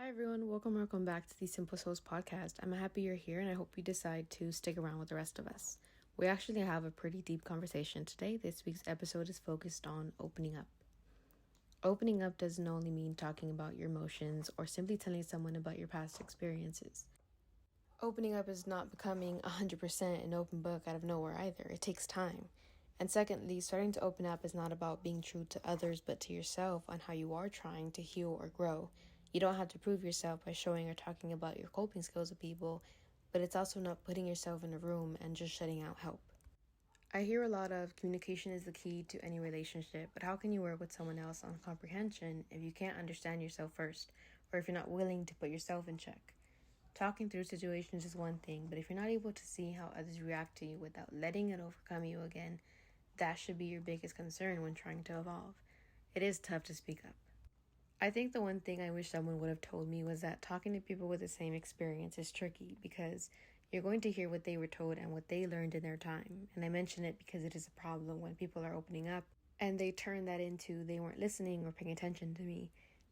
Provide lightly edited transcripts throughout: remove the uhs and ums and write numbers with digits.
Hi everyone, welcome back to the Simple Souls podcast. I'm happy you're here and I hope you decide to stick around with the rest of us. We actually have a pretty deep conversation today. This week's episode is focused on opening up. Opening up doesn't only mean talking about your emotions or simply telling someone about your past experiences. Opening up is not becoming 100% an open book out of nowhere either. It takes time. And secondly, starting to open up is not about being true to others but to yourself on how you are trying to heal or grow. You don't have to prove yourself by showing or talking about your coping skills with people, but it's also not putting yourself in a room and just shutting out help. I hear a lot of communication is the key to any relationship, but how can you work with someone else on comprehension if you can't understand yourself first, or if you're not willing to put yourself in check? Talking through situations is one thing, but if you're not able to see how others react to you without letting it overcome you again, that should be your biggest concern when trying to evolve. It is tough to speak up. I think the one thing I wish someone would have told me was that talking to people with the same experience is tricky because you're going to hear what they were told and what they learned in their time. And I mention it because it is a problem when people are opening up and they turn that into they weren't listening or paying attention to me.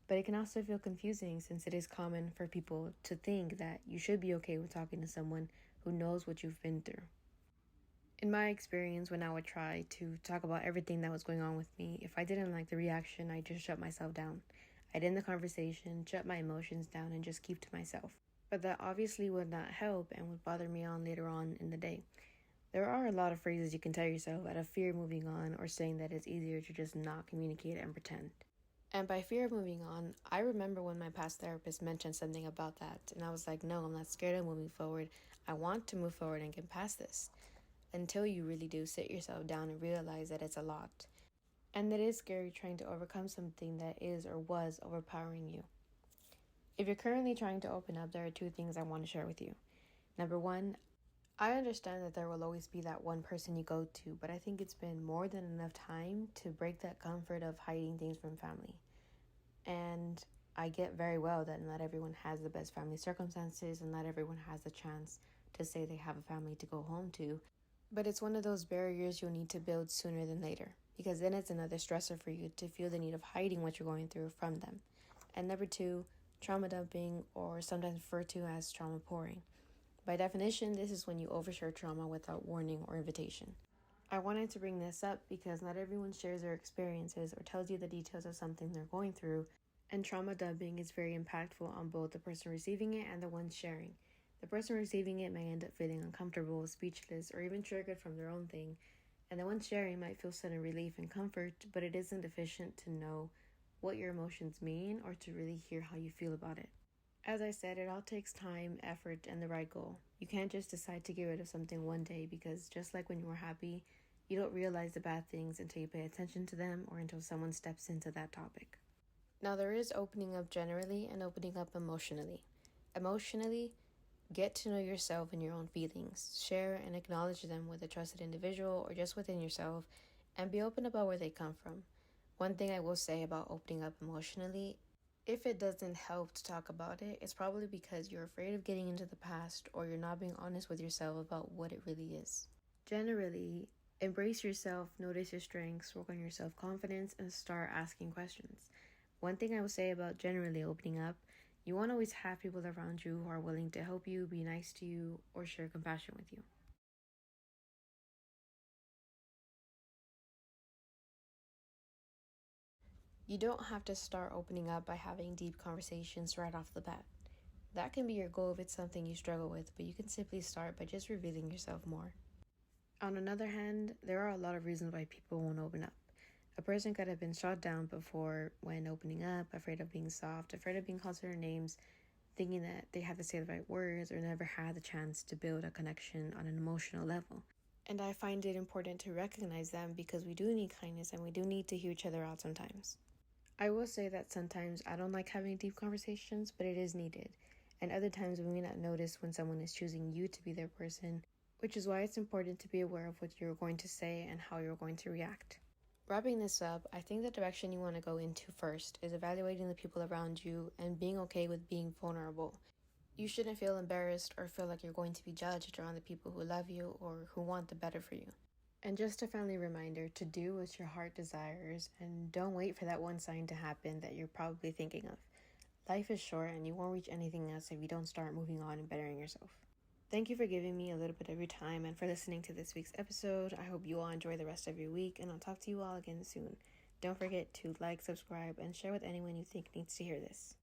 But it can also feel confusing since it is common for people to think that you should be okay with talking to someone who knows what you've been through. In my experience, when I would try to talk about everything that was going on with me, if I didn't like the reaction, I just shut myself down. I'd end the conversation, shut my emotions down, and just keep to myself. But that obviously would not help and would bother me on later on in the day. There are a lot of phrases you can tell yourself out of fear of moving on or saying that it's easier to just not communicate and pretend. And by fear of moving on, I remember when my past therapist mentioned something about that, and I was like, no, I'm not scared of moving forward. I want to move forward and get past this. Until you really do sit yourself down and realize that it's a lot. And it is scary trying to overcome something that is or was overpowering you. If you're currently trying to open up, there are two things I want to share with you. Number one, I understand that there will always be that one person you go to, but I think it's been more than enough time to break that comfort of hiding things from family. And I get very well that not everyone has the best family circumstances and not everyone has the chance to say they have a family to go home to. But it's one of those barriers you'll need to build sooner than later, because then it's another stressor for you to feel the need of hiding what you're going through from them. And number two, trauma dumping, or sometimes referred to as trauma pouring. By definition, this is when you overshare trauma without warning or invitation. I wanted to bring this up because not everyone shares their experiences or tells you the details of something they're going through, and trauma dumping is very impactful on both the person receiving it and the one sharing. The person receiving it may end up feeling uncomfortable, speechless, or even triggered from their own thing, and the one sharing might feel sudden relief and comfort, but it isn't efficient to know what your emotions mean or to really hear how you feel about it. As I said, it all takes time, effort, and the right goal. You can't just decide to get rid of something one day because just like when you were happy, you don't realize the bad things until you pay attention to them or until someone steps into that topic. Now, there is opening up generally and opening up emotionally. Emotionally, get to know yourself and your own feelings. Share and acknowledge them with a trusted individual or just within yourself, and be open about where they come from. One thing I will say about opening up emotionally, if it doesn't help to talk about it, it's probably because you're afraid of getting into the past or you're not being honest with yourself about what it really is. Generally, embrace yourself, notice your strengths, work on your self-confidence, and start asking questions. One thing I will say about generally opening up, you won't always have people around you who are willing to help you, be nice to you, or share compassion with you. You don't have to start opening up by having deep conversations right off the bat. That can be your goal if it's something you struggle with, but you can simply start by just revealing yourself more. On another hand, there are a lot of reasons why people won't open up. A person could have been shot down before when opening up, afraid of being soft, afraid of being called certain names, thinking that they had to say the right words or never had the chance to build a connection on an emotional level. And I find it important to recognize them because we do need kindness and we do need to hear each other out sometimes. I will say that sometimes I don't like having deep conversations, but it is needed. And other times we may not notice when someone is choosing you to be their person, which is why it's important to be aware of what you're going to say and how you're going to react. Wrapping this up, I think the direction you want to go into first is evaluating the people around you and being okay with being vulnerable. You shouldn't feel embarrassed or feel like you're going to be judged around the people who love you or who want the better for you. And just a friendly reminder to do what your heart desires and don't wait for that one sign to happen that you're probably thinking of. Life is short and you won't reach anything else if you don't start moving on and bettering yourself. Thank you for giving me a little bit of your time and for listening to this week's episode. I hope you all enjoy the rest of your week, and I'll talk to you all again soon. Don't forget to like, subscribe, and share with anyone you think needs to hear this.